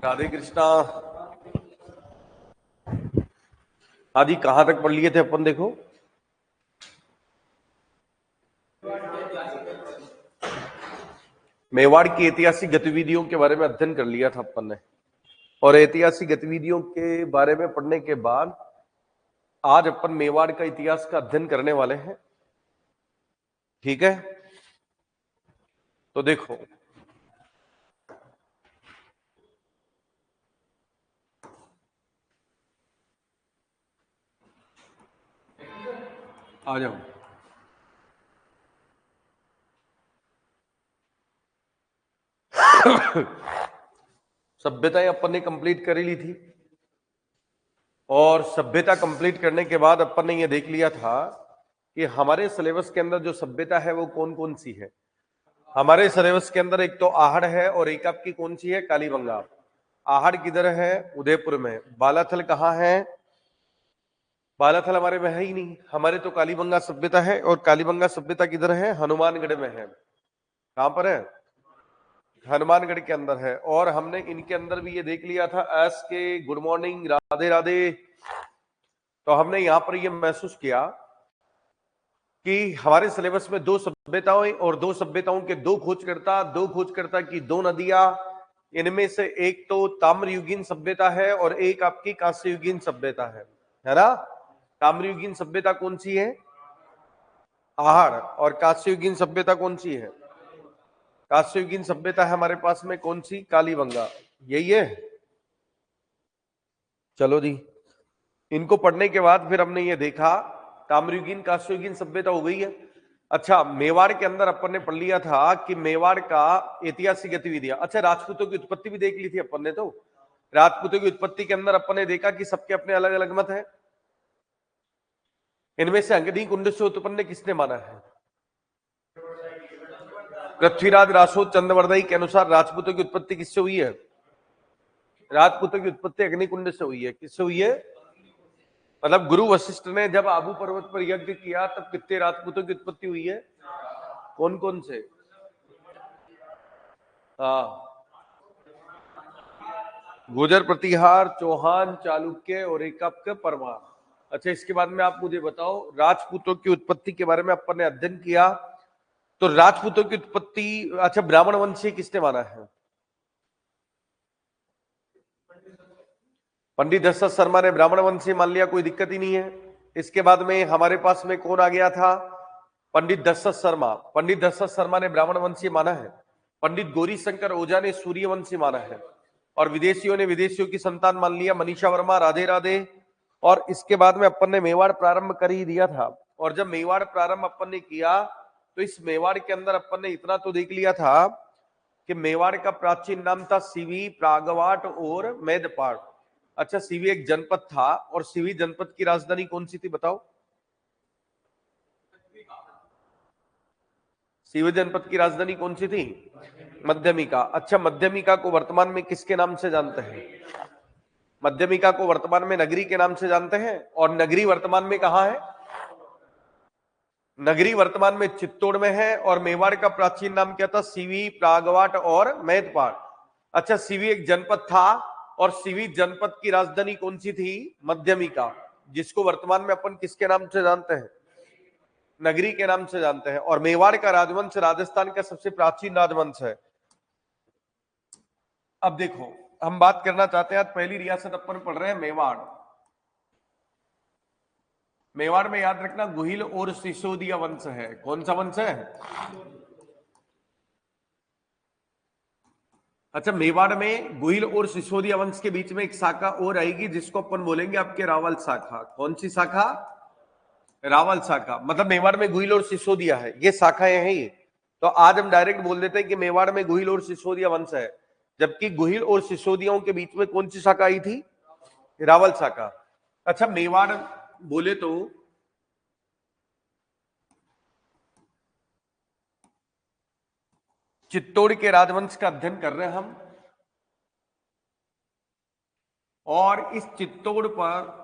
राधे कृष्णा। आदि कहां तक पढ़ लिए थे अपन? देखो, मेवाड़ की ऐतिहासिक गतिविधियों के बारे में अध्ययन कर लिया था अपन ने, और ऐतिहासिक गतिविधियों के बारे में पढ़ने के बाद आज अपन मेवाड़ का इतिहास का अध्ययन करने वाले हैं। ठीक है, तो देखो, आ जाओ। सभ्यताएं अपन ने कंप्लीट कर ली थी, और सभ्यता कंप्लीट करने के बाद अपन ने यह देख लिया था कि हमारे सिलेबस के अंदर जो सभ्यता है वो कौन कौन सी है। हमारे सिलेबस के अंदर एक तो आहड़ है, और एक आपकी कौन सी है? कालीबंगा। आहड़ किधर है? उदयपुर में। बालाथल कहाँ है? बालाथल हमारे में है ही नहीं। हमारे तो कालीबंगा सभ्यता है, और कालीबंगा सभ्यता किधर है? हनुमानगढ़ में है। कहां पर है? हनुमानगढ़ के अंदर है। और हमने इनके अंदर भी ये देख लिया था, एस के गुड मॉर्निंग, राधे राधे। तो हमने यहां पर ये महसूस किया कि हमारे सिलेबस में दो सभ्यताएं, और दो सभ्यताओं के दो खोजकर्ता की दो नदियां। इनमें से एक तो ताम्रयुगीन सभ्यता है, और एक आपकी कांस्ययुगीन सभ्यता है ना? ताम्रयुगीन सभ्यता कौन सी है? आहड़। और कांस्ययुगीन सभ्यता कौन सी है? कांस्ययुगीन सभ्यता है हमारे पास में कौन सी? कालीबंगा। यही है। चलो जी, इनको पढ़ने के बाद फिर हमने ये देखा, ताम्रयुगीन कांस्ययुगीन सभ्यता हो गई है। अच्छा, मेवाड़ के अंदर अपन ने पढ़ लिया था कि मेवाड़ का ऐतिहासिक गतिविधियां। अच्छा, राजपूतों की उत्पत्ति भी देख ली थी अपन ने। तो राजपूतों की उत्पत्ति के अंदर अपन ने देखा कि सबके अपने अलग अलग मत है। इनमें से अंगदी कुंड से उत्पन्न किसने माना है? पृथ्वीराज रासोद चंद्रवर्धई के अनुसार राजपूतों की उत्पत्ति किससे हुई है? राजपूतों की उत्पत्ति अग्निकुंड से हुई है। किससे हुई है? मतलब गुरु वशिष्ठ ने जब आबू पर्वत पर यज्ञ किया तब कितने राजपूतों की उत्पत्ति हुई है? कौन कौन से? हाँ, गुर्जर, प्रतिहार, चौहान, चालुक्य, और एक आपका परमार। अच्छा, इसके बाद में आप मुझे बताओ, राजपूतों की उत्पत्ति के बारे में अपन ने अध्ययन किया। तो राजपूतों की उत्पत्ति, अच्छा, ब्राह्मण वंशीय किसने माना है? पंडित दशरथ शर्मा ने ब्राह्मण वंशीय मान लिया, कोई दिक्कत ही नहीं है। इसके बाद में हमारे पास में कौन आ गया था? पंडित दशरथ शर्मा। पंडित दशरथ शर्मा ने ब्राह्मण वंशीय माना है। पंडित गौरी शंकर ओझा ने सूर्यवंशी माना है। और विदेशियों ने विदेशियों की संतान मान लिया, मनीषा वर्मा, राधे राधे। और इसके बाद में अपन ने मेवाड़ प्रारंभ कर ही दिया था। और जब मेवाड़ प्रारंभ अपन ने किया, तो इस मेवाड़ के अंदर अपन ने इतना तो देख लिया था कि मेवाड़ का प्राचीन नाम था सीवी, प्रागवाट और मेदपाड़। अच्छा, सीवी एक जनपद था, और सीवी जनपद की राजधानी कौन सी थी बताओ? सीवी जनपद की राजधानी कौन सी थी? मध्यमिका। अच्छा, मध्यमिका को वर्तमान में किसके नाम से जानते हैं? मध्यमिका को वर्तमान में नगरी के नाम से जानते हैं। और नगरी वर्तमान में कहां है? नगरी वर्तमान में चित्तौड़ में है। और मेवाड़ का प्राचीन नाम क्या था? सीवी, प्रागवाट और मैदपाड़। अच्छा, सीवी एक जनपद था, और सीवी जनपद की राजधानी कौन सी थी? मध्यमिका, जिसको वर्तमान में अपन किसके नाम से जानते हैं? नगरी के नाम से जानते हैं। और मेवाड़ का राजवंश राजस्थान का सबसे प्राचीन राजवंश है। अब देखो, हम बात करना चाहते हैं, आज पहली रियासत अपन पढ़ रहे हैं मेवाड़। मेवाड़ में याद रखना गुहिल और सिसोदिया वंश है। कौन सा वंश है? अच्छा, मेवाड़ में गुहिल और सिसोदिया वंश के बीच में एक शाखा और आएगी, जिसको अपन बोलेंगे आपके रावल शाखा। कौन सी शाखा? रावल शाखा। मतलब मेवाड़ में गुहिल और सिसोदिया है, ये शाखाएं हैं ये। तो आज हम डायरेक्ट बोल देते हैं कि मेवाड़ में गुहिल और सिसोदिया वंश है। जबकि गुहिल और सिसोदियाओं के बीच में कौन सी शाखा आई थी? रावल शाखा। अच्छा, मेवाड़ बोले तो चित्तौड़ के राजवंश का अध्ययन कर रहे हैं हम। और इस चित्तौड़ पर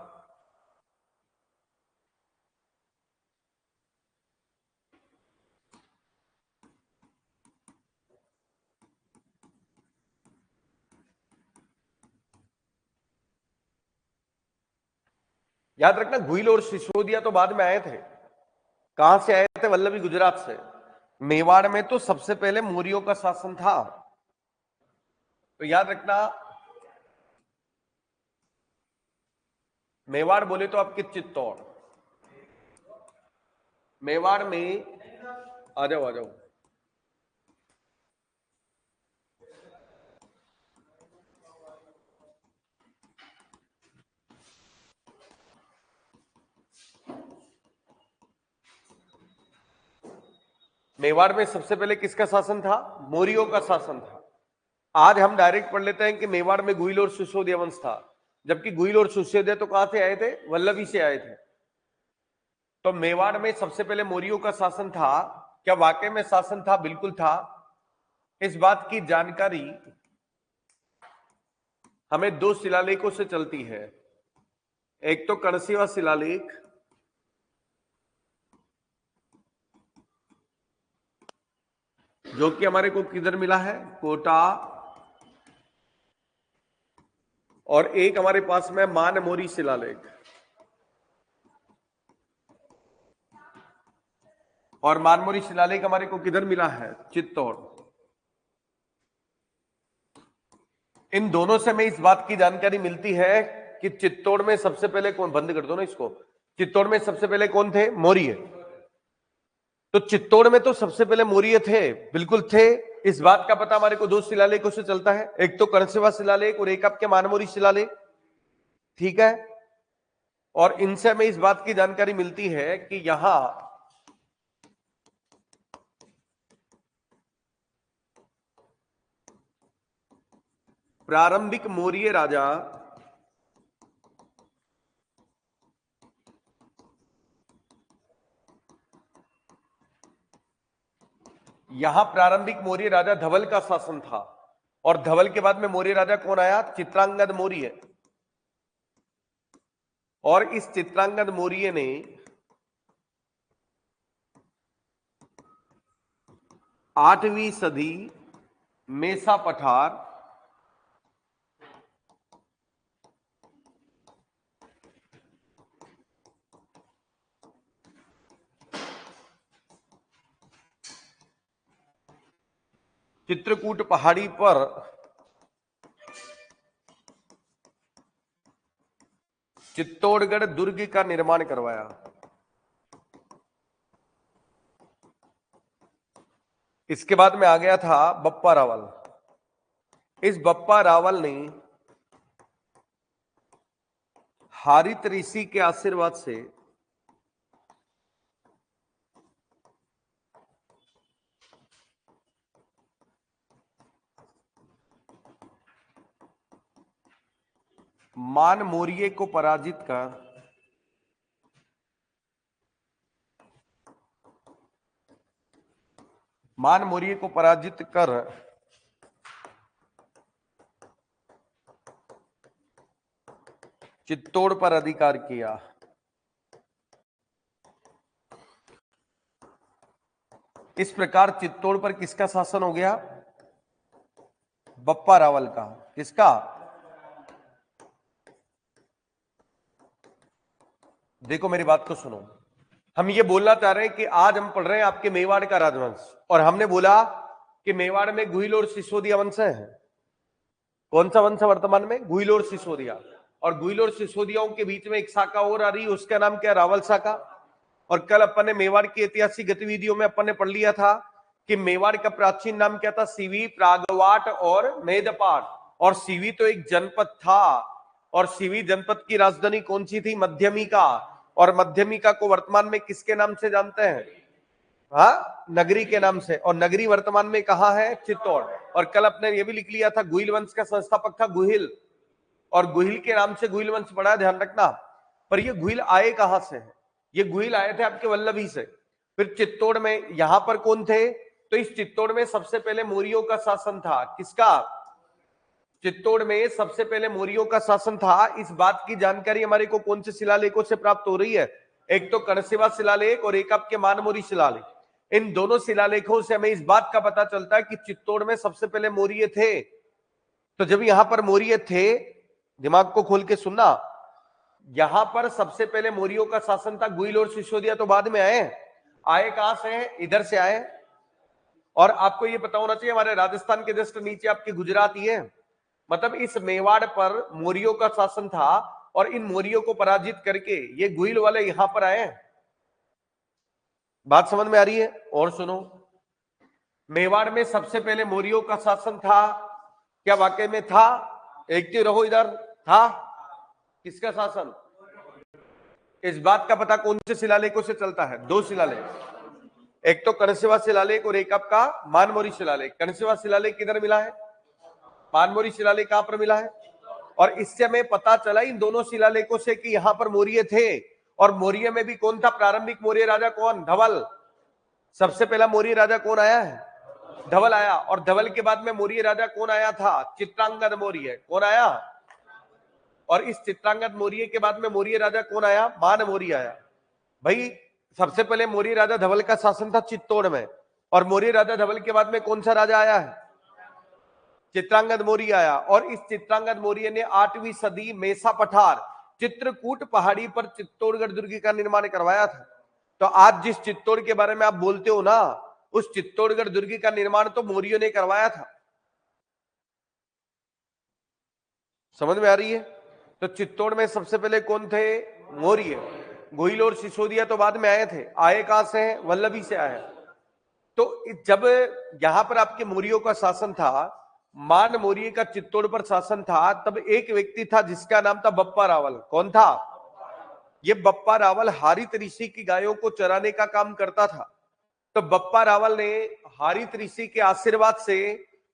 याद रखना, गुहिल और सिसोदिया तो बाद में आए थे। कहां से आए थे? वल्लभी, गुजरात से। मेवाड़ में तो सबसे पहले मौर्यों का शासन था। तो याद रखना, मेवाड़ बोले तो आपके चित्तौड़। मेवाड़ में आ जाओ, आ जाओ। मेवाड़ में सबसे पहले किसका शासन था? मौर्यों का शासन था। आज हम डायरेक्ट पढ़ लेते हैं कि मेवाड़ में गुहिल और सिसोदिया वंश था, जबकि गुहिल और सिसोदिया तो कहां से आए थे? वल्लभी से आए थे। तो मेवाड़ में सबसे पहले मौर्यों का शासन था। क्या वाकई में शासन था? बिल्कुल था। इस बात की जानकारी हमें दो शिलालेखों से चलती है। एक तो कणसीवा शिलालेख, जो कि हमारे को किधर मिला है? कोटा। और एक हमारे पास में मानमोरी शिलालेख, और मानमोरी शिलालेख हमारे को किधर मिला है? चित्तौड़। इन दोनों से हमें इस बात की जानकारी मिलती है कि चित्तौड़ में सबसे पहले कौन, बंद कर दो ना इसको, चित्तौड़ में सबसे पहले कौन थे? मौर्य। तो चित्तौड़ में तो सबसे पहले मौर्य थे, बिल्कुल थे। इस बात का पता हमारे को दो शिलालेखों से चलता है, एक तो कणसेवा शिलालेख और एक आपके मानमोरी शिलालेख। ठीक है। और इनसे हमें इस बात की जानकारी मिलती है कि यहां प्रारंभिक मौर्य राजा प्रारंभिक मौर्य राजा धवल का शासन था। और धवल के बाद में मौर्य राजा कौन आया? चित्रांगद मौर्य। और इस चित्रांगद मौर्य ने 8वीं सदी मेसा पठार चित्रकूट पहाड़ी पर चित्तौड़गढ़ दुर्ग का निर्माण करवाया। इसके बाद में आ गया था बप्पा रावल। इस बप्पा रावल ने हारित ऋषि के आशीर्वाद से मान मौर्य को पराजित कर चित्तौड़ पर अधिकार किया। इस प्रकार चित्तौड़ पर किसका शासन हो गया? बप्पा रावल का। किसका? देखो मेरी बात को सुनो, हम ये बोलना चाह रहे हैं कि आज हम पढ़ रहे हैं आपके मेवाड़ का राजवंश, और हमने बोला कि मेवाड़ में गुहिल और सिसोदिया वंश है। कौन सा वंश है वर्तमान में? गुहिल और सिसोदिया। और गुहिल और सिसोदियाओं के बीच में एक शाखा और आ रही है, उसका नाम क्या? रावल शाखा। और कल अपन ने मेवाड़ की ऐतिहासिक गतिविधियों में अपन ने पढ़ लिया था कि मेवाड़ का प्राचीन नाम क्या था? सीवी, प्रागवाट और मेदपाट। और सीवी तो एक जनपद था, और सीवी जनपद की राजधानी कौन सी थी? मध्यमिका। और मध्यमिका को वर्तमान में किसके नाम से जानते हैं? हाँ, नगरी के नाम से। और नगरी वर्तमान में कहां है? चित्तौड़। और कल अपने ये भी लिख लिया था, गुहिल वंश का संस्थापक था गुहिल, और गुहिल के नाम से गुहिल वंश पड़ा, ध्यान रखना। पर ये गुहिल आए कहां से हैं? ये गुहिल आए थे आपके वल्लभी से। फिर चित्तौड़ में यहां पर कौन थे? तो इस चित्तौड़ में सबसे पहले मौर्यों का शासन था। किसका? चित्तौड़ में सबसे पहले मौर्यों का शासन था। इस बात की जानकारी हमारे को कौन से शिलालेखों से प्राप्त हो रही है? एक तो कणसेवा शिलालेख और एक आपके मानमोरी शिलालेख। इन दोनों शिलालेखों से हमें इस बात का पता चलता है कि चित्तौड़ में सबसे पहले मौर्य थे। तो जब यहां पर मौर्य थे, दिमाग को खोल के सुनना, यहां पर सबसे पहले मौर्यों का शासन था, गुहिल और सिसोदिया तो बाद में आए। आए कहां से हैं? इधर से आए। और आपको ये पता होना चाहिए हमारे राजस्थान के जस्ट नीचे आपकी गुजरात ही है, मतलब इस मेवाड़ पर मौर्यों का शासन था और इन मौर्यों को पराजित करके ये गुहिल वाले यहां पर आए। बात समझ में आ रही है? और सुनो, मेवाड़ में सबसे पहले मौर्यों का शासन था, क्या वाकई में था? एक तो रहो इधर, था किसका शासन? इस बात का पता कौन से शिलालेखों से चलता है? दो शिलालेख, एक तो कणसेवा शिलालेख और एक आपका मानमोरी शिलालेख। कणसेवा शिलालेख किधर मिला है? मानमोरी शिलालेख कहां पर मिला है? और इससे हमें पता चला इन दोनों शिलालेखों से कि यहां पर मौर्य थे। और मौर्य में भी कौन था प्रारंभिक मौर्य राजा? कौन? धवल। सबसे पहला मौर्य राजा कौन आया है? धवल आया। और धवल के बाद में मौर्य राजा कौन आया था? चित्रांगद मौर्य। कौन आया? और इस चित्रांगद मौर्य के बाद में मौर्य राजा कौन आया? मान मौर्य आया। भाई सबसे पहले मौर्य राजा धवल का शासन था चित्तौड़ में, और मौर्य राजा धवल के बाद में कौन सा राजा आया है? चित्रांगद मौर्य आया। और इस चित्रांगद मौर्य ने 8वीं सदी मेसा पठार चित्रकूट पहाड़ी पर चित्तौड़गढ़ दुर्ग का निर्माण करवाया था। तो आज जिस चित्तौड़ के बारे में आप बोलते हो ना, उस चित्तौड़गढ़ दुर्ग का निर्माण तो मौर्यों ने करवाया था। समझ में आ रही है? तो चित्तौड़ में सबसे पहले कौन थे? मौर्य। गोहिल और सिसोदिया तो बाद में आए थे। आए कहां से हैं? वल्लभी से आए। तो जब यहां पर आपके मौर्यों का शासन था, मान मौर्य का चित्तौड़ पर शासन था, तब एक व्यक्ति था जिसका नाम था बप्पा रावल। कौन था? ये बप्पा रावल हारित ऋषि की गायों को चराने का काम करता था। तो बप्पा रावल ने हारित ऋषि के आशीर्वाद से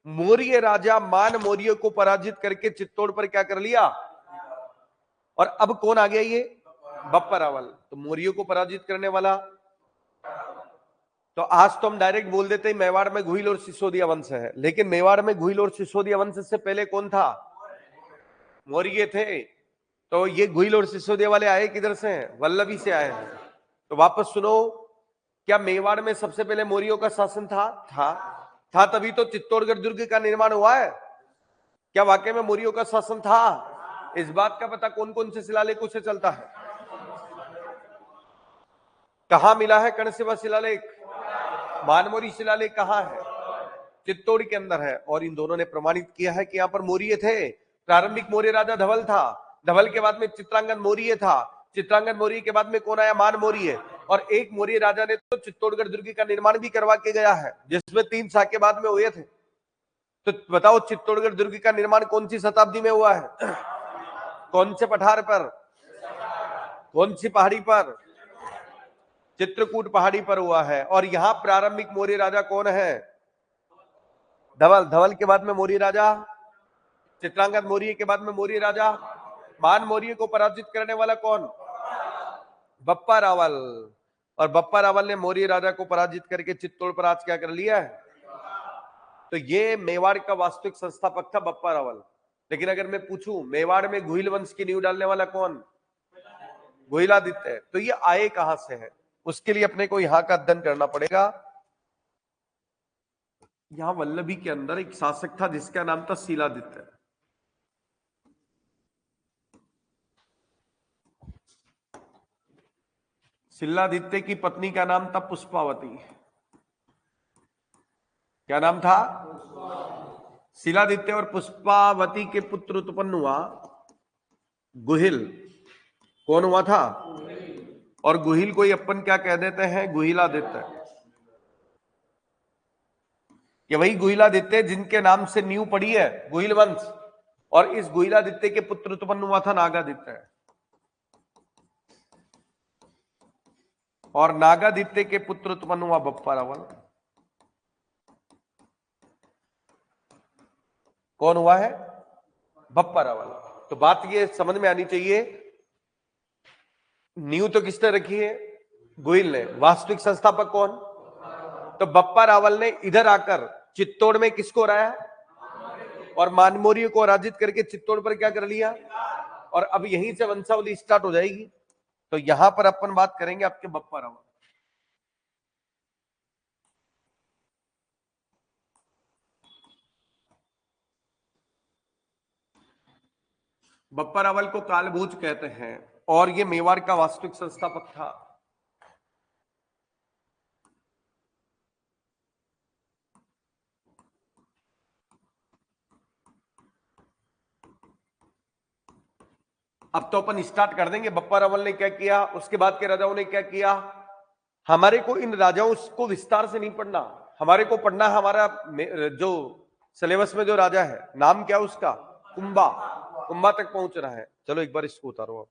मौर्य राजा मान मौर्य को पराजित करके चित्तौड़ पर क्या कर लिया। और अब कौन आ गया? ये बप्पा रावल। तो मौर्यों को पराजित करने वाला। तो आज तो हम डायरेक्ट बोल देते हैं मेवाड़ में गुहिल और सिसोदिया वंश है, लेकिन मेवाड़ में गुहिल और सिसोदिया वंश से पहले कौन था? मौर्य थे। तो ये गुहिल और सिसोदिया वाले आए किधर से हैं? वल्लभी से आए हैं। तो वापस सुनो, क्या मेवाड़ में सबसे पहले मौर्यों का शासन था? था तभी तो चित्तौड़गढ़ दुर्ग का निर्माण हुआ है। क्या वाकई में मौर्यों का शासन था? इस बात का पता कौन कौन से शिलालेखों से चलता है? कहां मिला है कणसेवा शिलालेख? मानमोरी शिलालेख कहां है? चित्तौड़ के अंदर है। और इन दोनों ने प्रमाणित किया है कि यहां पर मौर्य थे। प्रारंभिक मौर्य राजा धवल था, धवल के बाद में चित्रांगद मौर्य था, चित्रांगद मौर्य के बाद में कौन आया? मान मौर्य। और एक मौर्य राजा ने तो चित्तौड़गढ़ दुर्ग का निर्माण भी करवा के गया है, जिसमें 3 शाखे बाद में हुए थे। तो बताओ चित्तौड़गढ़ दुर्ग का निर्माण कौन सी शताब्दी में हुआ है? कौन से पठार पर? कौन सी पहाड़ी पर? चित्रकूट पहाड़ी पर हुआ है। और यहां प्रारंभिक मौर्य राजा कौन है? धवल। धवल के बाद में मौर्य राजा चित्रांगद मौर्य के बाद में मौर्य राजा मान मौर्य को पराजित करने वाला कौन? बप्पा रावल। और बप्पा रावल ने मौर्य राजा को पराजित करके चित्तौड़ पर आज क्या कर लिया है? तो ये मेवाड़ का वास्तविक संस्थापक था बप्पा रावल। लेकिन अगर मैं पूछूं मेवाड़ में गुहिल वंश की नींव डालने वाला कौन? गुहिलादित्य है। तो ये आए कहां से है? उसके लिए अपने को यहां का अध्ययन करना पड़ेगा। यहां वल्लभी के अंदर एक शासक था जिसका नाम था शीलादित्य। शीलादित्य की पत्नी का नाम था पुष्पावती। क्या नाम था? शीलादित्य और पुष्पावती के पुत्र उत्पन्न हुआ गुहिल। कौन हुआ था? और गुहिल को ही अपन क्या कह देते हैं? गुहिलादित्य। ये वही गुहिलादित्य जिनके नाम से नींव पड़ी है गुहिल वंश। और इस गुहिलादित्य के पुत्र उत्पन्न हुआ था नागादित्य। और नागादित्य के पुत्र उत्पन्न हुआ बप्पा रावल। कौन हुआ है? बप्पा रावल। तो बात ये समझ में आनी चाहिए, नींव तो किसने रखी है? गुहिल ने। वास्तविक संस्थापक कौन? तो बप्पा रावल ने इधर आकर चित्तौड़ में किसको हराया? और मानमौर्य को पराजित करके चित्तौड़ पर क्या कर लिया? और अब यहीं से वंशावली स्टार्ट हो जाएगी। तो यहां पर अपन बात करेंगे आपके बप्पा रावल। बप्पा रावल को कालभूज कहते हैं। और ये मेवाड़ का वास्तविक संस्थापक था। अब तो अपन स्टार्ट कर देंगे, बप्पा रावल ने क्या किया, उसके बाद के राजाओं ने क्या किया। हमारे को इन राजाओं को विस्तार से नहीं पढ़ना, हमारे को पढ़ना हमारा जो सिलेबस में जो राजा है, नाम क्या उसका, कुंभा। कुंभा तक पहुंच रहा है। चलो एक बार इसको उतारो आप।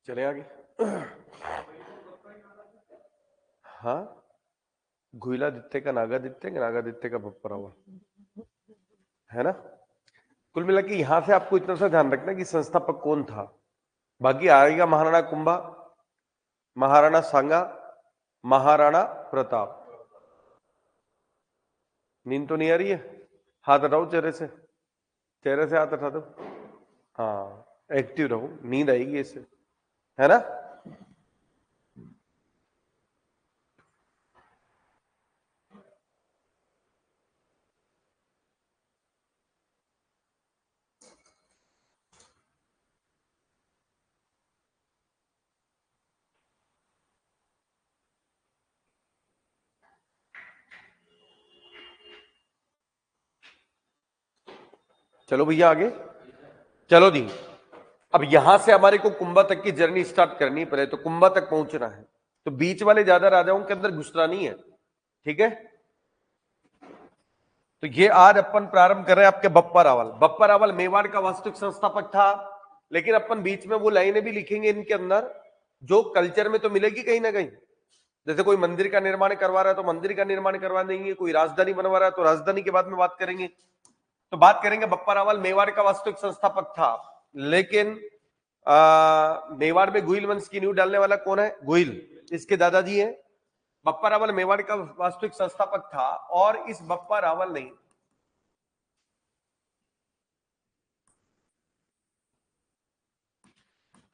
चले आगे। हाँ, घुइलादित्य का नागादित्य, नागादित्य का बप्परावा, है ना। कुल मिला के यहां से आपको इतना सा ध्यान रखना कि संस्थापक कौन था। बाकी आएगा महाराणा कुंभा, महाराणा सांगा, महाराणा प्रताप। नींद तो नहीं आ रही है? हाथ हटाओ चेहरे से, चेहरे से हाथ हटा दो। हाँ, एक्टिव रहो, नींद आएगी इससे, है ना। चलो भैया आगे, चलो जी। अब यहां से हमारे को कुंभा तक की जर्नी स्टार्ट करनी पड़े तो कुंभा तक पहुंचना है, तो बीच वाले ज्यादा राजाओं के अंदर घुसना नहीं है, ठीक है। तो ये आज अपन प्रारंभ कर रहे हैं आपके बप्पा रावल। बप्पा रावल मेवाड़ का वास्तविक संस्थापक था, लेकिन अपन बीच में वो लाइनें भी लिखेंगे इनके अंदर जो कल्चर में तो मिलेगी कहीं ना कहीं। जैसे कोई मंदिर का निर्माण करवा रहा है तो मंदिर का निर्माण करवा देंगे, कोई राजधानी बनवा रहा है तो राजधानी के बाद में बात करेंगे। तो बात करेंगे बप्पा रावल मेवाड़ का वास्तविक संस्थापक था, लेकिन मेवाड़ में गुइल वंश की नींव डालने वाला कौन है? गुइल, इसके दादाजी हैं। बप्पा रावल मेवाड़ का वास्तविक संस्थापक था और इस बप्पा रावल ने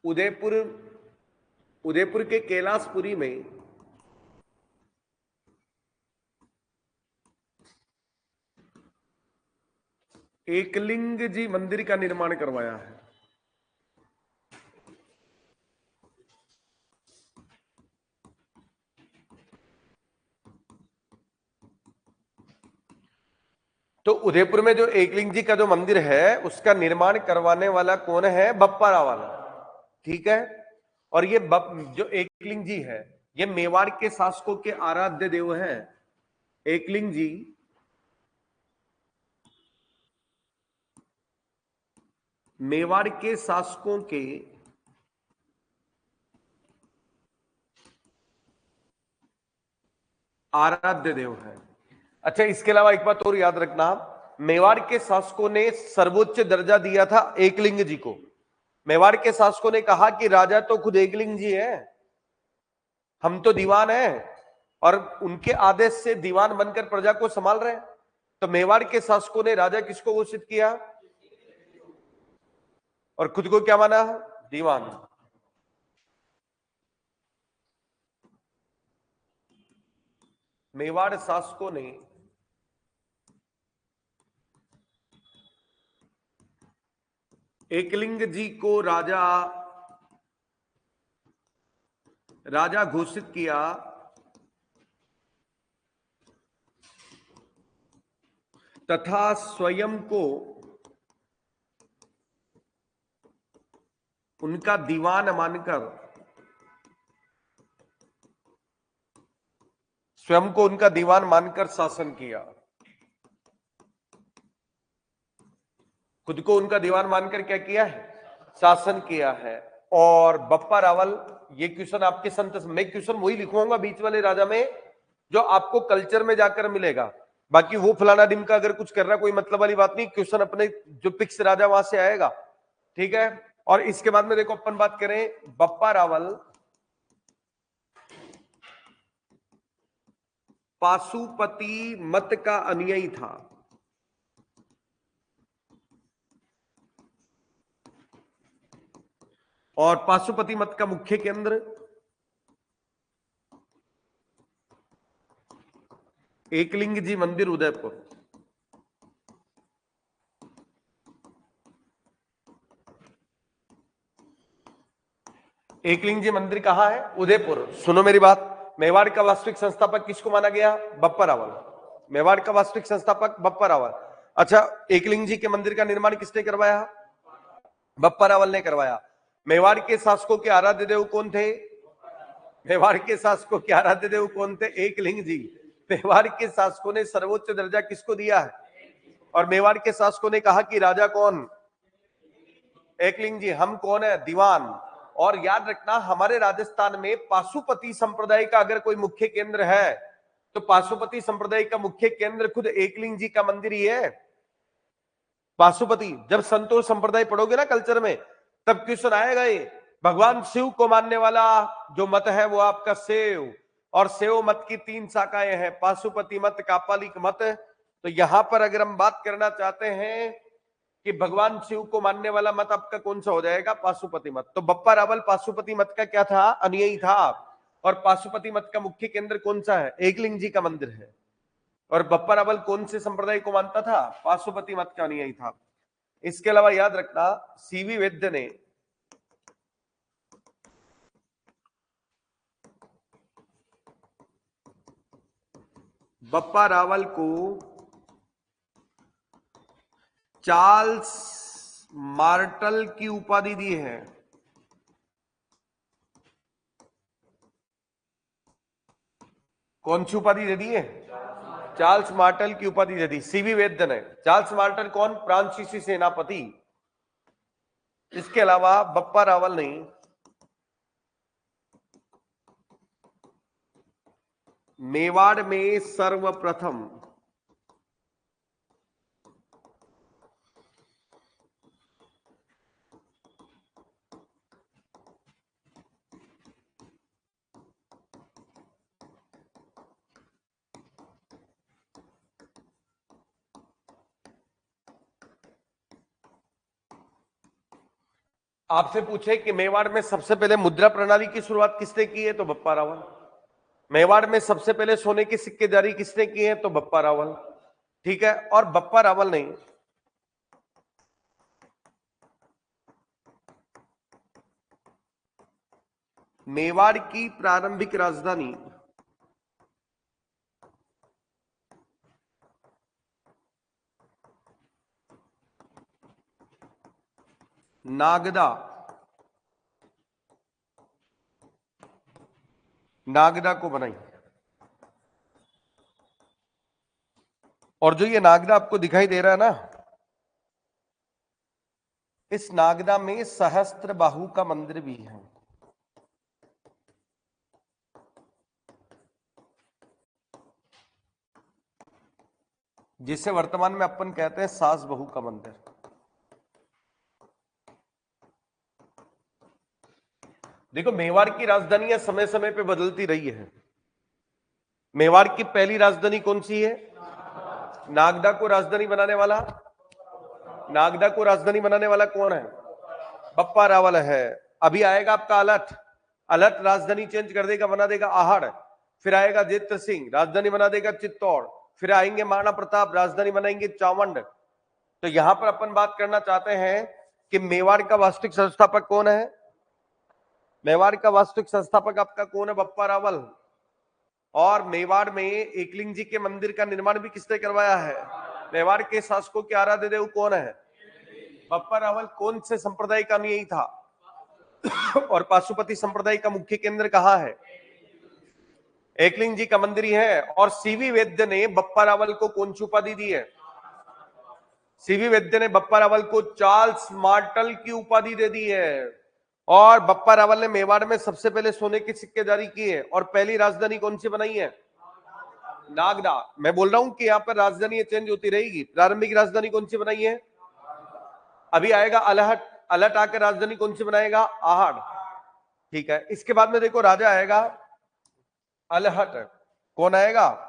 उदयपुर के कैलाशपुरी में एकलिंग जी मंदिर का निर्माण करवाया है। तो उदयपुर में जो एकलिंग जी का जो मंदिर है उसका निर्माण करवाने वाला कौन है? बप्पा रावल, ठीक है। और ये जो एकलिंग जी है ये मेवाड़ के शासकों के आराध्य देव हैं। एकलिंग जी मेवाड़ के शासकों के आराध्य देव है। अच्छा, इसके अलावा एक बात और याद रखना, मेवाड़ के शासकों ने सर्वोच्च दर्जा दिया था एकलिंग जी को। मेवाड़ के शासकों ने कहा कि राजा तो खुद एकलिंग जी है, हम तो दीवान हैं, और उनके आदेश से दीवान बनकर प्रजा को संभाल रहे हैं। तो मेवाड़ के शासकों ने राजा किसको घोषित किया और खुद को क्या माना? दीवान। मेवाड़ शासकों ने एकलिंग जी को राजा घोषित किया तथा स्वयं को उनका दीवान मानकर शासन किया। खुद को उनका दीवान मानकर क्या किया है? शासन किया है। और बप्पा रावल, ये क्वेश्चन आपके संत, मैं क्वेश्चन वही लिखूंगा बीच वाले राजा में जो आपको कल्चर में जाकर मिलेगा। बाकी वो फलाना दिन का अगर कुछ कर रहा कोई मतलब वाली बात नहीं, क्वेश्चन अपने जो पिक्स राजा वहां से आएगा, ठीक है। और इसके बाद में देखो अपन बात करें, बप्पा रावल पाशुपति मत का अनुयायी था। और पाशुपति मत का मुख्य केंद्र एकलिंग जी मंदिर उदयपुर। एकलिंग जी मंदिर कहां है? उदयपुर। सुनो मेरी बात, मेवाड़ का वास्तविक संस्थापक किसको माना गया? बप्पा रावल। मेवाड़ का वास्तविक संस्थापक बप्पा रावल। अच्छा, एकलिंग जी के मंदिर का निर्माण किसने करवाया? बप्पा रावल ने करवाया। मेवाड़ के शासकों के आराध्य देव कौन थे? मेवाड़ के शासकों के आराध्य देव कौन थे? एकलिंग जी। मेवाड़ के शासकों ने सर्वोच्च दर्जा किसको दिया है? और मेवाड़ के शासकों ने कहा कि राजा कौन? एकलिंग जी। हम कौन है? दीवान। और याद रखना हमारे राजस्थान में पाशुपति संप्रदाय का अगर कोई मुख्य केंद्र है तो पाशुपति संप्रदाय का मुख्य केंद्र खुद एकलिंग जी का मंदिर ही है। पाशुपति, जब संतोष संप्रदाय पढ़ोगे ना कल्चर में, तब क्वेश्चन आएगा ये, भगवान शिव को मानने वाला जो मत है वो आपका सेव, और सेव मत की 3 शाखाएं हैं, पाशुपति मत, कापालिक मत। तो यहां पर अगर हम बात करना चाहते हैं कि भगवान शिव को मानने वाला मत आपका कौन सा हो जाएगा, पाशुपति मत। तो बप्पा रावल पाशुपति मत का क्या था, अनुयायी था। और पाशुपति मत का मुख्य केंद्र कौन सा है, एकलिंग जी का मंदिर है। और बप्पा रावल कौन से संप्रदाय को मानता था, पाशुपति मत का अनुयायी था। इसके अलावा याद रखना सीवी वैद्य ने बप्पा रावल को चार्ल्स मार्टल की उपाधि दी है। कौन सी उपाधि दे दी है, चार्ल्स मार्टल की उपाधि दे दी सीवी वैद्य ने। चार्ल्स मार्टल कौन, फ्रांसीसी सेनापति। इसके अलावा बप्पा रावल ने मेवाड़ में सर्वप्रथम आपसे पूछे कि मेवाड़ में सबसे पहले मुद्रा प्रणाली की शुरुआत किसने की है, तो बप्पा रावल। मेवाड़ में सबसे पहले सोने के सिक्के जारी किसने किए हैं, तो बप्पा रावल। ठीक है, और बप्पा रावल ने मेवाड़ की प्रारंभिक राजधानी नागदा को बनाई। और जो ये नागदा आपको दिखाई दे रहा है ना, इस नागदा में सहस्त्र बाहु का मंदिर भी है, जिसे वर्तमान में अपन कहते हैं सास बहू का मंदिर। देखो मेवाड़ की राजधानियां समय समय पे बदलती रही है। मेवाड़ की पहली राजधानी कौन सी है, नागदा को राजधानी बनाने वाला, नागदा को राजधानी बनाने वाला कौन है, बप्पा रावल है। अभी आएगा आपका अलट, अलट राजधानी चेंज कर देगा, बना देगा आहड़। फिर आएगा जेत्र सिंह, राजधानी बना देगा चित्तौड़। फिर आएंगे महाराणा प्रताप, राजधानी बनाएंगे चावंड। तो यहां पर अपन बात करना चाहते हैं कि मेवाड़ का वास्तविक संस्थापक कौन है, मेवाड़ का वास्तविक संस्थापक आपका कौन है, बप्पा रावल। और मेवाड़ में एकलिंग जी के मंदिर का निर्माण भी किसने करवाया है, मेवाड़ के शासकों के आराध्य देव कौन है, बप्पा रावल। कौन से संप्रदाय का अनुयायी था, और पाशुपति संप्रदाय का मुख्य केंद्र कहां है, एकलिंग जी का मंदिर ही है। और सीवी वैद्य ने बप्पा रावल को कौन सी उपाधि दी है, सीवी वैद्य ने बप्पा रावल को चार्ल्स मार्टल की उपाधि दे दी है। और बप्पा रावल ने मेवाड़ में सबसे पहले सोने के सिक्के जारी किए, और पहली राजधानी कौन सी बनाई है, नागदा। मैं बोल रहा हूं कि यहां पर राजधानी चेंज होती रहेगी। प्रारंभिक राजधानी कौन सी बनाई है, अभी आएगा अलहट, अलहट आकर राजधानी कौन सी बनाएगा, आहड़। ठीक है, इसके बाद में देखो राजा आएगा अलहट। कौन आएगा,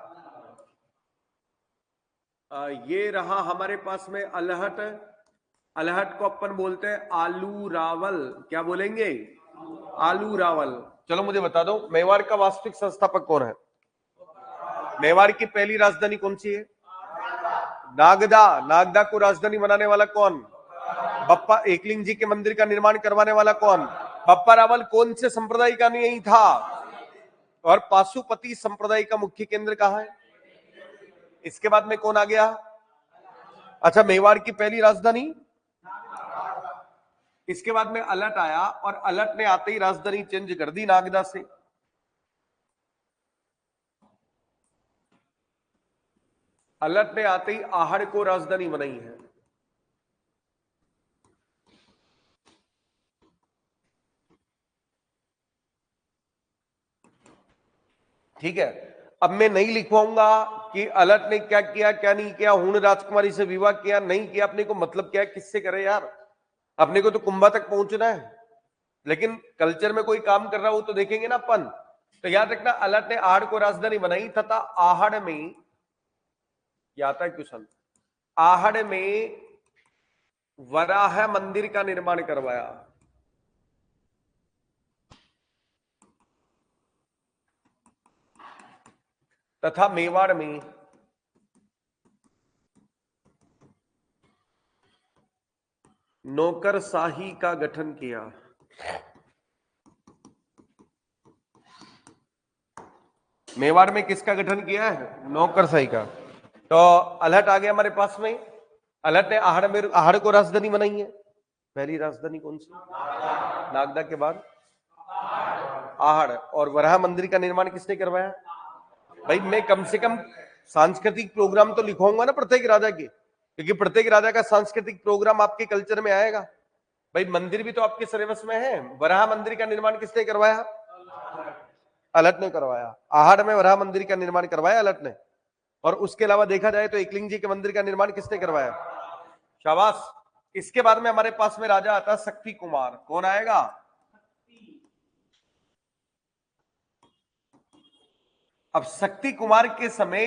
ये रहा हमारे पास में अलहट। अलहट को अपन बोलते हैं आलू रावल। क्या बोलेंगे, आलू रावल। चलो मुझे बता दो मेवाड़ का वास्तविक संस्थापक कौन है, मेवाड़ की पहली राजधानी कौन सी है, नागदा। नागदा को राजधानी बनाने वाला कौन, बप्पा। एकलिंग जी के मंदिर का निर्माण करवाने वाला कौन, बप्पा रावल। कौन से संप्रदाय का नहीं था, और पाशुपति संप्रदाय का मुख्य केंद्र कहां है। इसके बाद में कौन आ गया, अच्छा मेवाड़ की पहली राजधानी। इसके बाद में अलट आया, और अलट ने आते ही राजधानी चेंज कर दी नागदा से। अलट ने आते ही आहड़ को राजधानी बनाई है। ठीक है, अब मैं नहीं लिखवाऊंगा कि अलर्ट ने क्या किया क्या नहीं किया, हूण राजकुमारी से विवाह किया नहीं किया, अपने को मतलब क्या है, किससे करे यार, अपने को तो कुंभा तक पहुंचना है। लेकिन कल्चर में कोई काम कर रहा हो तो देखेंगे ना अपन। तो याद रखना, अलर्ट ने आहड़ को राजधानी बनाई तथा आहड़ में, क्या आता है क्वेश्चन, आहड़ में वराह मंदिर का निर्माण करवाया। तथा मेवाड़ में नौकरशाही का गठन किया। मेवाड़ में किसका गठन किया है? नौकरशाही का। तो अलहट आ गया हमारे पास में। अलहट ने आहड़ में, आहड़ को राजधानी बनाई है। पहली राजधानी कौन सी? नागदा के बाद आहड़। और वराह मंदिर का निर्माण किसने करवाया? भाई मैं कम से कम सांस्कृतिक प्रोग्राम तो लिखवाऊंगा ना प्रत्येक राजा के, क्योंकि प्रत्येक राजा का सांस्कृतिक प्रोग्राम आपके कल्चर में आएगा। भाई मंदिर भी तो आपके सिलेबस में है। वराह मंदिर का निर्माण किसने करवाया? अलट ने करवाया। आहड़ में वराह मंदिर का निर्माण करवाया अलट ने। और उसके अलावा देखा जाए तो एकलिंग जी के मंदिर का निर्माण किसने करवाया? शाबाश। इसके बाद में हमारे पास में राजा आता है शक्ति कुमार। कौन आएगा? अब शक्ति कुमार के समय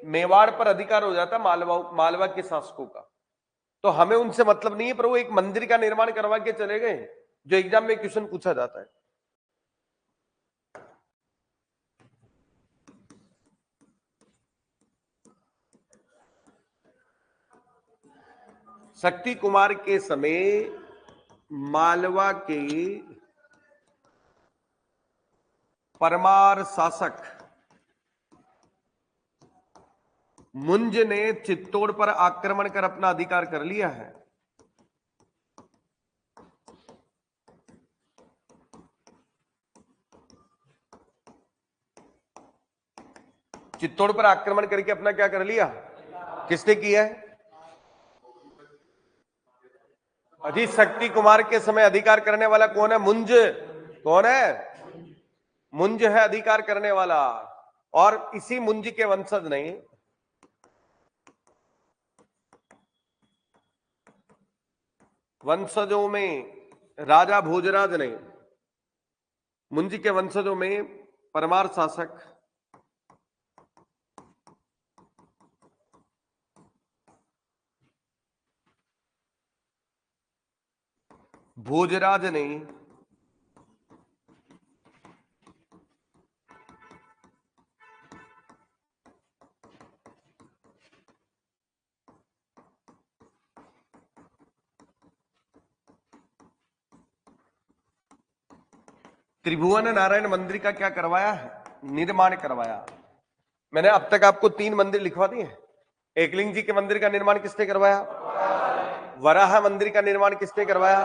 मेवाड़ पर अधिकार हो जाता मालवा के शासकों का। तो हमें उनसे मतलब नहीं है, पर वो एक मंदिर का निर्माण करवा के चले गए, जो एग्जाम में क्वेश्चन पूछा जाता है। शक्ति कुमार के समय मालवा के परमार शासक मुंज ने चित्तौड़ पर आक्रमण कर अपना अधिकार कर लिया है। चित्तौड़ पर आक्रमण करके अपना क्या कर लिया? किसने किया है? अजी शक्ति कुमार के समय अधिकार करने वाला कौन है? मुंज। कौन है? मुंज है अधिकार करने वाला। और इसी मुंज के वंशज ने वंशजों में राजा भोजराज ने, मुंज के वंशजों में परमार शासक भोजराज ने त्रिभुवन नारायण मंदिर का क्या करवाया है? निर्माण करवाया। मैंने अब तक आपको 3 मंदिर लिखवा दिए। एकलिंग जी के मंदिर का निर्माण किसने करवाया? वराह मंदिर का निर्माण किसने करवाया?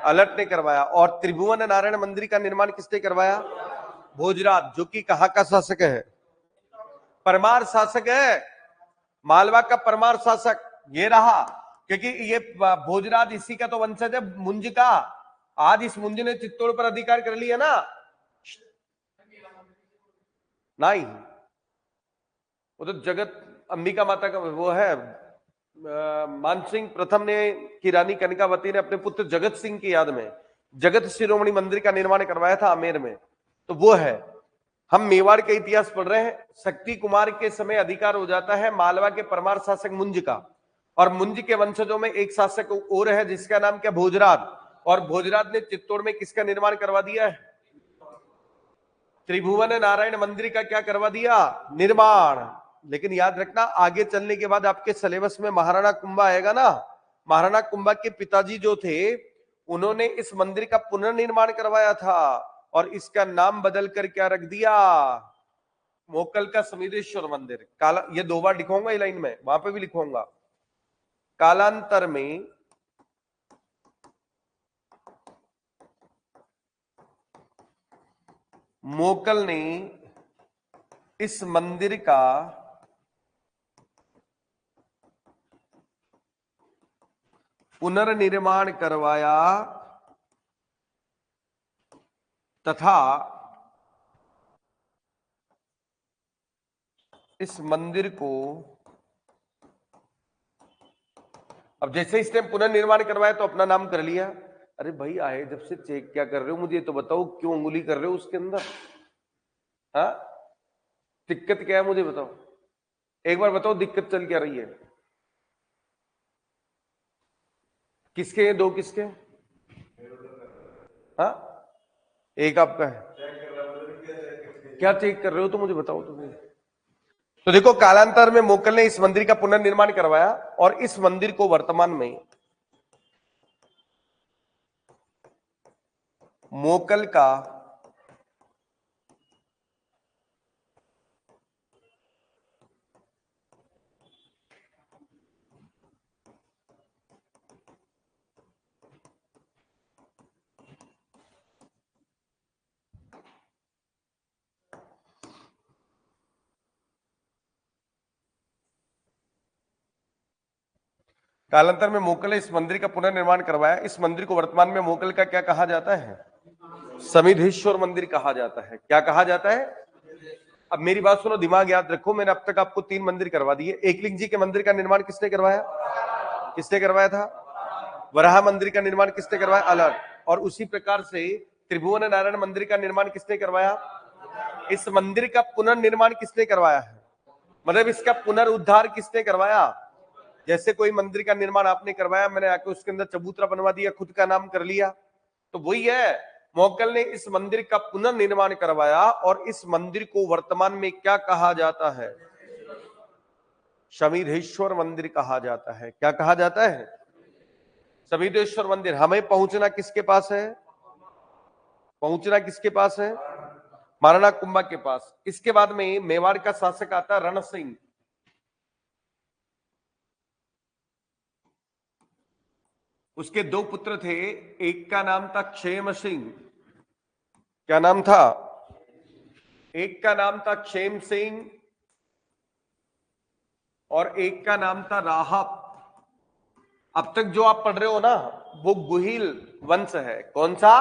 अलट ने करवाया। और त्रिभुवन नारायण मंदिर का निर्माण किसने करवाया? भोजराज, जो कि कहां का शासक है? परमार शासक है। मालवा का परमार शासक ये रहा, क्योंकि ये भोजराज इसी का तो वंशज है, मुंज का। आज इस मुंज ने चित्तौड़ पर अधिकार कर लिया ना। नहीं, वो तो जगत अंबिका माता का वो है। मानसिंह प्रथम ने की रानी कनकावती ने अपने पुत्र जगत सिंह की याद में जगत शिरोमणि मंदिर का निर्माण करवाया था आमेर में। तो वो है। हम मेवाड़ का इतिहास पढ़ रहे हैं। शक्ति कुमार के समय अधिकार हो जाता है मालवा के परमार शासक मुंज का। और मुंज के वंशजों में एक शासक और है जिसका नाम क्या? भोजराज। और भोजराज ने चित्तौड़ में किसका निर्माण करवा दिया है? त्रिभुवन नारायण मंदिर का क्या करवा दिया? निर्माण। लेकिन याद रखना, आगे चलने के बाद आपके सिलेबस में महाराणा कुंभा आएगा ना। महाराणा कुंभा के पिताजी जो थे, उन्होंने इस मंदिर का पुनर्निर्माण करवाया था और इसका नाम बदल कर क्या रख दिया? मोकल का समीरेश्वर मंदिर। काला, ये 2 बार लिखूंगा ये लाइन में, वहां पे भी लिखूंगा। कालांतर में मोकल ने इस मंदिर का पुनर्निर्माण करवाया तथा इस मंदिर को, अब जैसे इसने पुनर्निर्माण करवाया तो अपना नाम कर लिया। अरे भाई आए जब से चेक क्या कर रहे हो, मुझे तो बताओ क्यों उंगली कर रहे हो उसके अंदर? हाँ, दिक्कत क्या है मुझे बताओ, एक बार बताओ दिक्कत चल क्या रही है? किसके हैं? दो किसके? हाँ, एक आपका है। क्या चेक कर रहे हो तो मुझे बताओ तुम्हें। तो देखो, कालांतर में मोकल ने इस मंदिर का पुनर्निर्माण करवाया और इस मंदिर को वर्तमान में मोकल का कालांतर में मोकल ने इस मंदिर का पुनर्निर्माण करवाया। इस मंदिर को वर्तमान में मोकल का क्या कहा जाता है? समिधेश्वर मंदिर कहा जाता है। क्या कहा जाता है? अब मेरी बात सुनो, दिमाग याद रखो, मैंने अब तक आपको 3 मंदिर करवा दिए। एकलिंग जी के मंदिर का निर्माण किसने करवाया? किसने करवाया था? वराह मंदिर का निर्माण किसने करवाया? अलग। और उसी प्रकार से त्रिभुवन नारायण मंदिर का निर्माण किसने करवाया? इस मंदिर का पुनर्निर्माण किसने करवाया है? मतलब इसका पुनरुद्धार किसने करवाया? जैसे कोई मंदिर का निर्माण आपने करवाया, मैंने आके उसके अंदर चबूतरा बनवा दिया, खुद का नाम कर लिया, तो वही है। मोगल ने इस मंदिर का पुनर्निर्माण करवाया और इस मंदिर को वर्तमान में क्या कहा जाता है? शमीधेश्वर मंदिर कहा जाता है। क्या कहा जाता है? शमीधेश्वर मंदिर। हमें पहुंचना किसके पास है? पहुंचना किसके पास है? महाराणा कुंभा के पास। इसके बाद में मेवाड़ का शासक आता रण सिंह। उसके 2 पुत्र थे, एक का नाम था क्षेम सिंह। क्या नाम था? एक का नाम था क्षेम सिंह और एक का नाम था राहत। अब तक जो आप पढ़ रहे हो ना, वो गुहिल वंश है। कौन सा?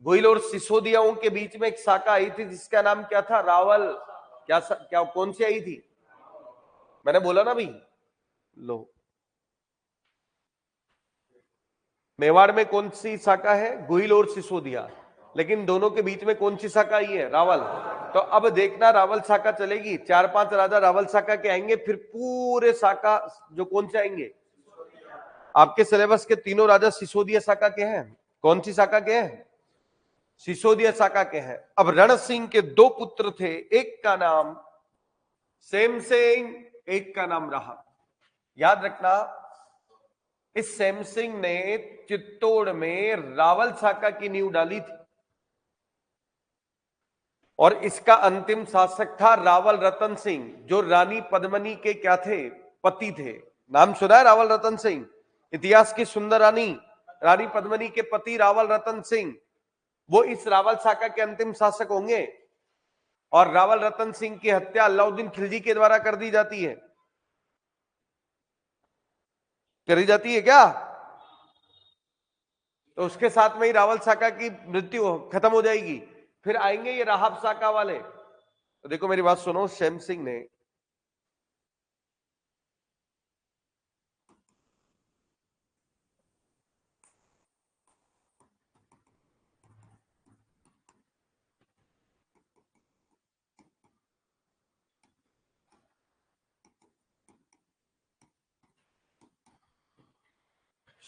गुहिल और सिसोदियाओं के बीच में एक शाखा आई थी जिसका नाम क्या था? रावल। क्या कौन सी आई थी? मैंने बोला ना भाई। लो, मेवाड़ में कौन सी शाखा है? गुहिल और सिसोदिया। लेकिन दोनों के बीच में कौन सी शाखा आई है? रावल। तो अब देखना, रावल शाखा चलेगी, 4-5 राजा रावल शाखा के आएंगे, फिर पूरे शाखा जो कौन से आएंगे? आपके सिलेबस के तीनों राजा सिसोदिया शाखा के हैं। कौन सी शाखा के हैं? सिसोदिया शाखा के हैं। अब रण सिंह के 2 पुत्र थे, एक का नाम सेम सिंह, एक का नाम राहत। याद रखना, इस सेम सिंह ने चित्तौड़ में रावल शाखा की नींव डाली थी और इसका अंतिम शासक था रावल रतन सिंह, जो रानी पद्मनी के क्या थे? पति थे। नाम सुना है रावल रतन सिंह? इतिहास की सुंदर रानी, रानी पद्मनी के पति रावल रतन सिंह, वो इस रावल शाखा के अंतिम शासक होंगे। और रावल रतन सिंह की हत्या अलाउद्दीन खिलजी के द्वारा कर दी जाती है। करी जाती है क्या? तो उसके साथ में ही रावल शाखा की मृत्यु खत्म हो जाएगी। फिर आएंगे ये राहब शाखा वाले। तो देखो मेरी बात सुनो, शेम सिंह ने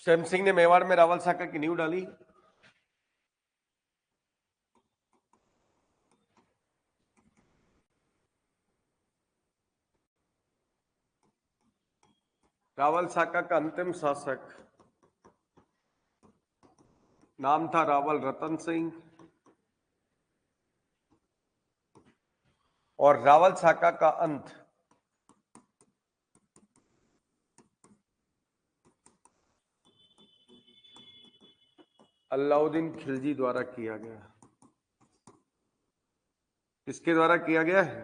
शेम सिंह ने मेवाड़ में रावल शाखा की नींव डाली। रावल शाखा का अंतिम शासक नाम था रावल रतन सिंह और रावल शाखा का अंत अलाउद्दीन खिलजी द्वारा किया गया। किसके द्वारा किया गया है?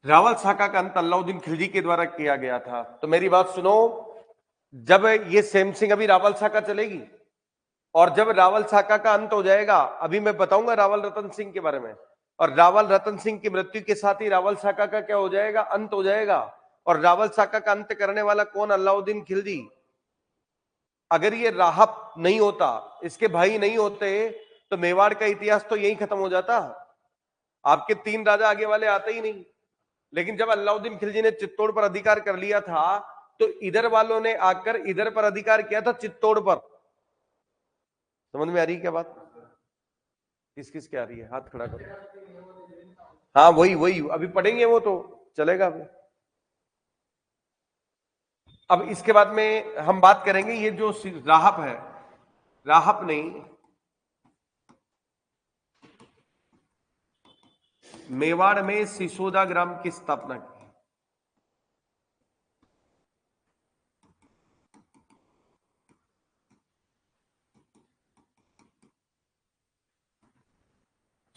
रावल शाखा का अंत अलाउद्दीन खिलजी के द्वारा किया गया था। तो मेरी बात सुनो, जब ये सेम सिंह, अभी रावल शाखा चलेगी और जब रावल शाखा का अंत हो जाएगा, अभी मैं बताऊंगा रावल रतन सिंह के बारे में, और रावल रतन सिंह की मृत्यु के साथ ही रावल शाखा का क्या हो जाएगा, अंत हो जाएगा। और रावल शाखा का अंत करने वाला कौन, अलाउद्दीन खिलजी। अगर ये राहब नहीं होता, इसके भाई नहीं होते, तो मेवाड़ का इतिहास तो यही खत्म हो जाता। आपके 3 राजा आगे वाले आते ही नहीं। लेकिन जब अलाउद्दीन खिलजी ने चित्तौड़ पर अधिकार कर लिया था, तो इधर वालों ने आकर इधर पर अधिकार किया था, चित्तौड़ पर। समझ में आ रही है क्या बात? किस किस क्या आ रही है, हाथ खड़ा करो। हाँ वही वही अभी पढ़ेंगे, वो तो चलेगा अभी। अब इसके बाद में हम बात करेंगे, ये जो राहब है, राहब नहीं, मेवाड़ में सिसोदा ग्राम की स्थापना की।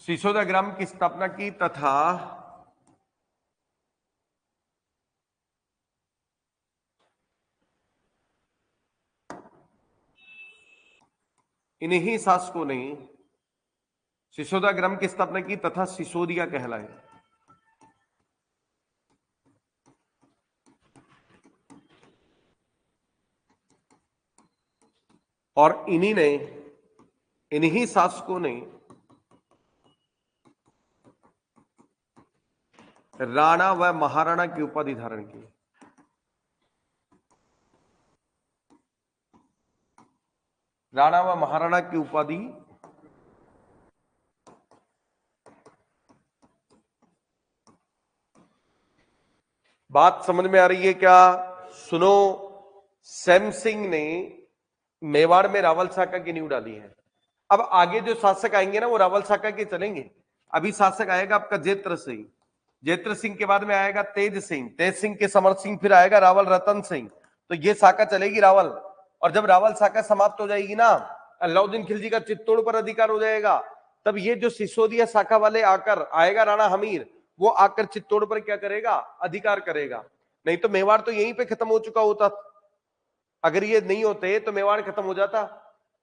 सिसोदा ग्राम की स्थापना की तथा इन्हीं शासकों ने सिसोदा ग्राम की स्थापना की तथा सिसोदिया कहलाए। और इन्हीं शासकों ने राणा व महाराणा की उपाधि धारण की। राणा व महाराणा की उपाधि बात समझ में आ रही है क्या? सुनो, सैम सिंह ने मेवाड़ में रावल शाखा की नींव डाली है। अब आगे जो शासक आएंगे ना, वो रावल शाखा के चलेंगे। अभी शासक आएगा आपका जेत्र सिंह, जेत्र सिंह के बाद में आएगा तेज सिंह, तेज सिंह के समर सिंह, फिर आएगा रावल रतन सिंह। तो ये शाखा चलेगी रावल। और जब रावल शाखा समाप्त हो जाएगी ना, अलाउद्दीन खिलजी का चित्तौड़ पर अधिकार हो जाएगा, तब ये जो सिसोदिया शाखा वाले आकर, आएगा राणा हमीर, वो आकर चित्तौड़ पर क्या करेगा, अधिकार करेगा। नहीं तो मेवाड़ तो यहीं पे खत्म हो चुका होता। अगर ये नहीं होते तो मेवाड़ खत्म हो जाता।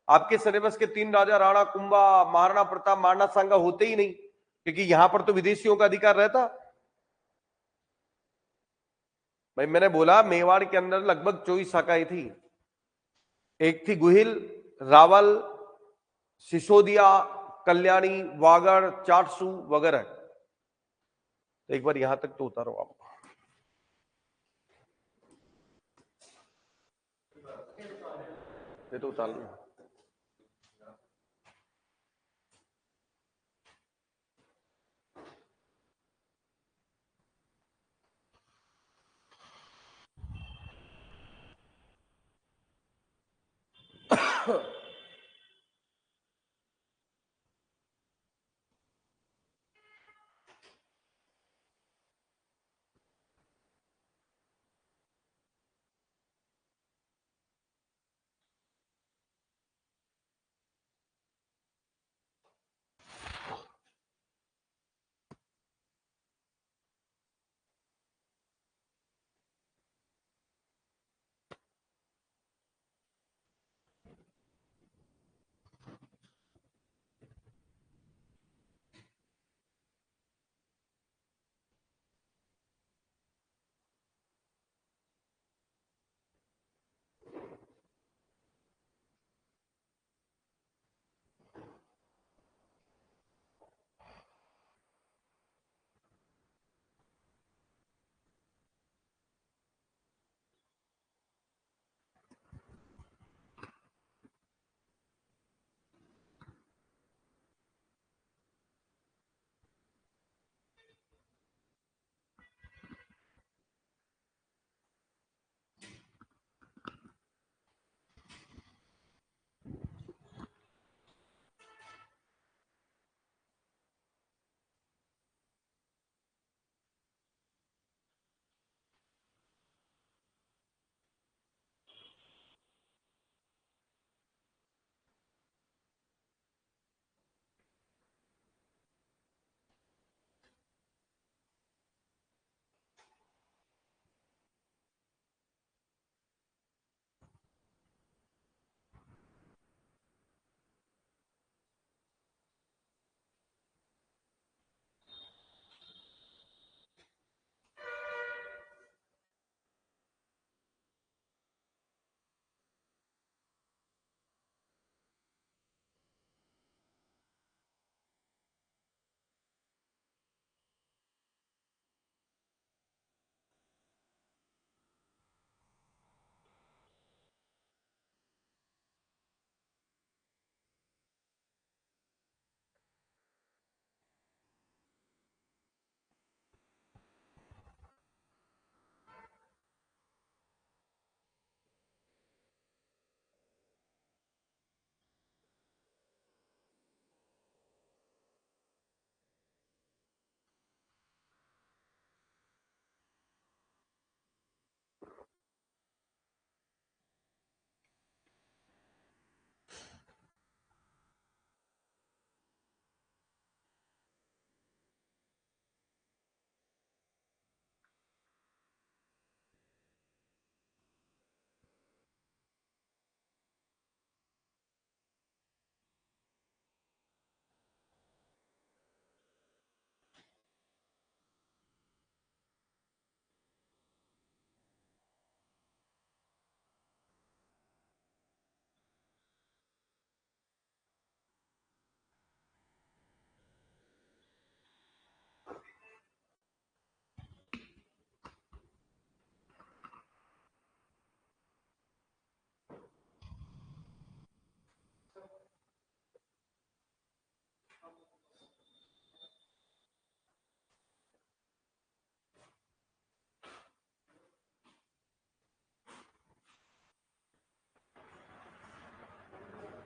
आपके सिलेबस के 3 राजा, राणा कुंभा, महाराणा प्रताप, महाराणा सांगा होते ही नहीं, क्योंकि यहां पर तो विदेशियों का अधिकार रहता। भाई मैंने बोला मेवाड़ के अंदर लगभग 24 शाखाएं थी। एक थी गुहिल, रावल, सिसोदिया, कल्याणी, वागड़, चाटसू वगैरह। तो एक बार यहां तक तो उतारो आप, ये तो उतार लो।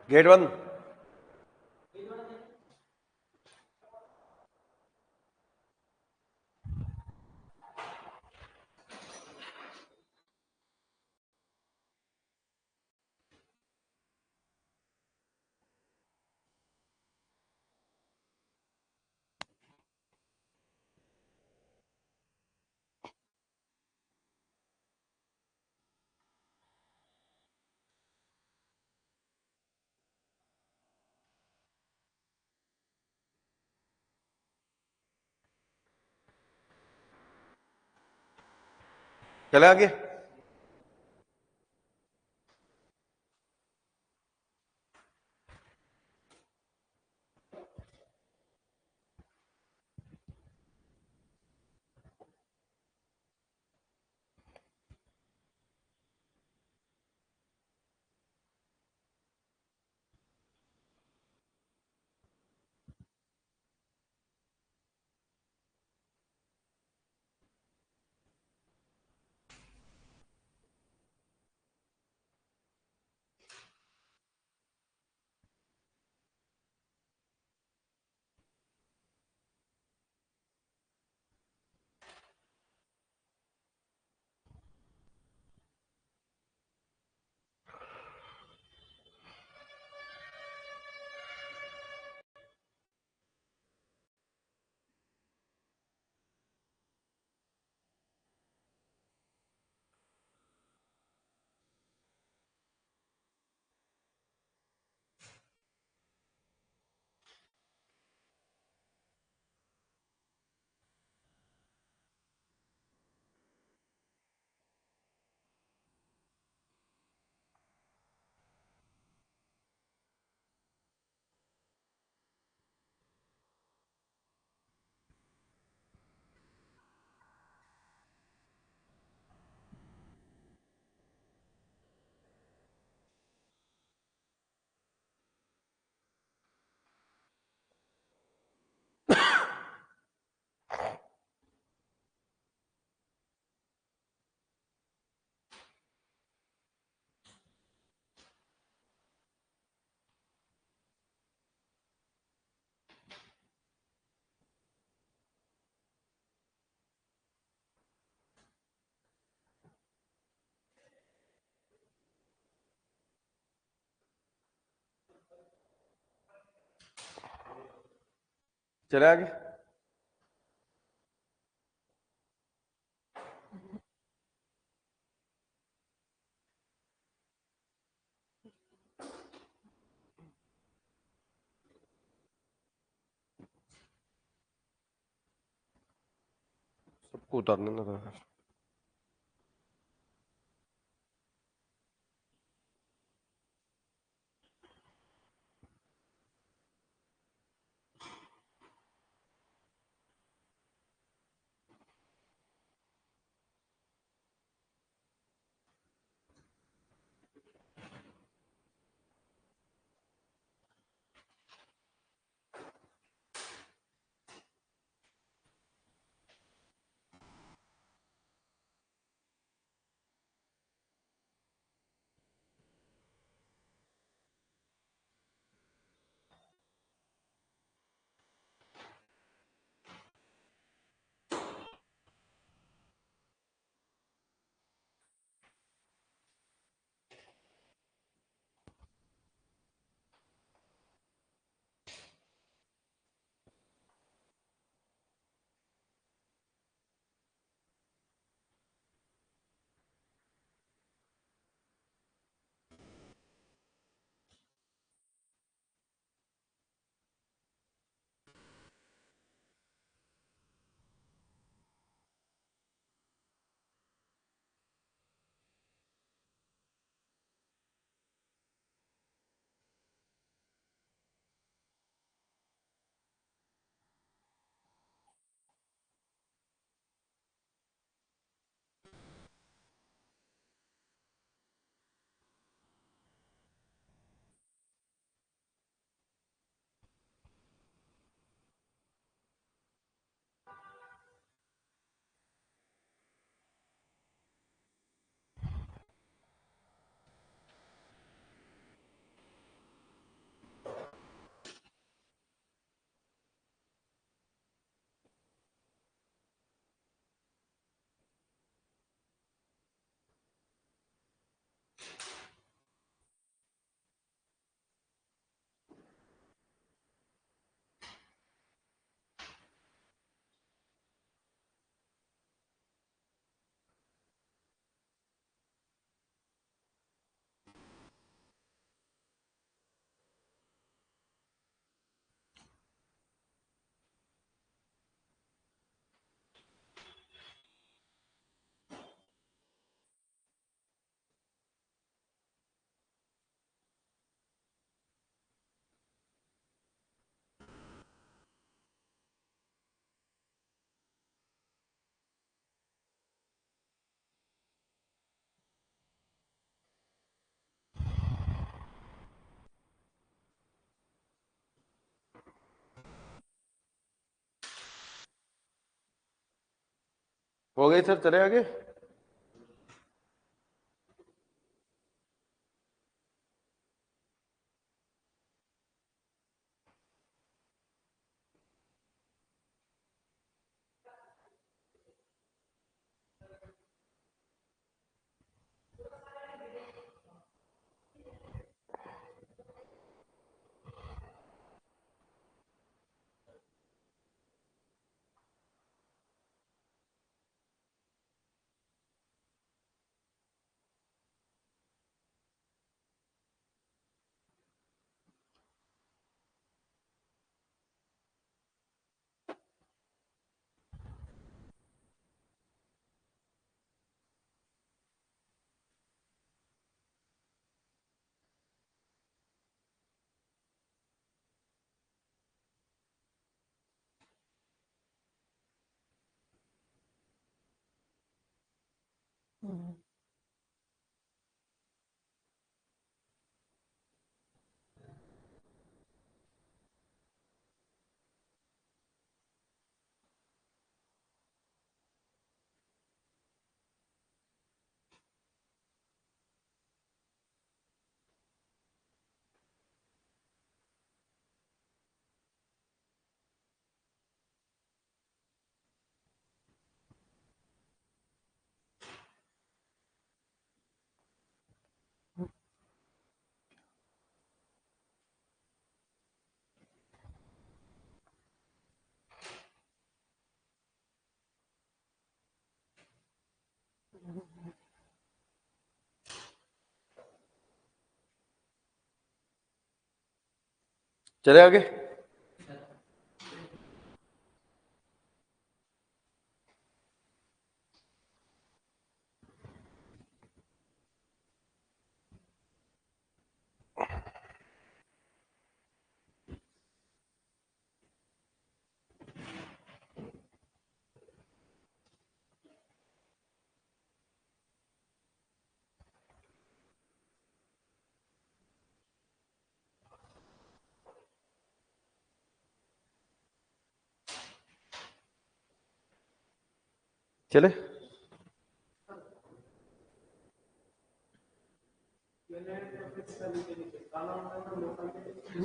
Get one. चले आगे। चले आगे। सबको उतारने ना था। हो गई सर, चले आगे। चले आगे। चले।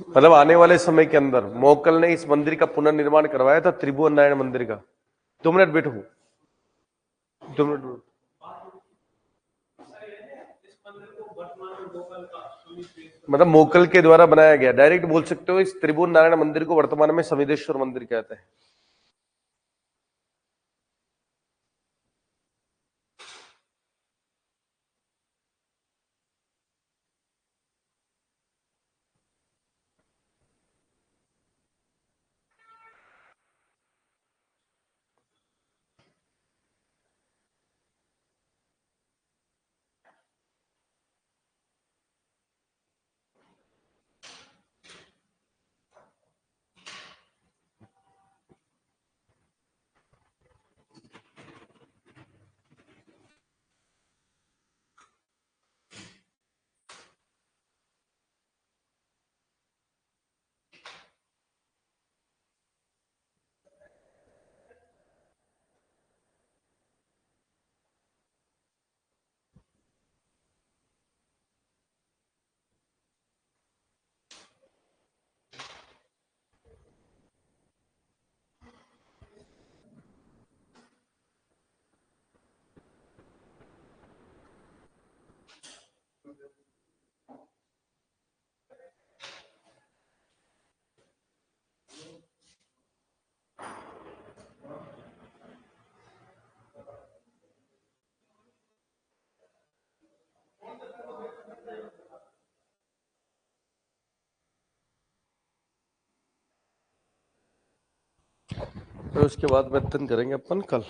मतलब आने वाले समय के अंदर मोकल ने इस मंदिर का पुनर्निर्माण करवाया था, त्रिभुवन नारायण मंदिर का। 2 मिनट बैठो, 2 मिनट। मतलब मोकल के द्वारा बनाया गया, डायरेक्ट बोल सकते हो इस त्रिभुवन नारायण मंदिर को वर्तमान में समिदेश्वर मंदिर कहते हैं। फिर उसके बाद वेतन करेंगे अपन कल।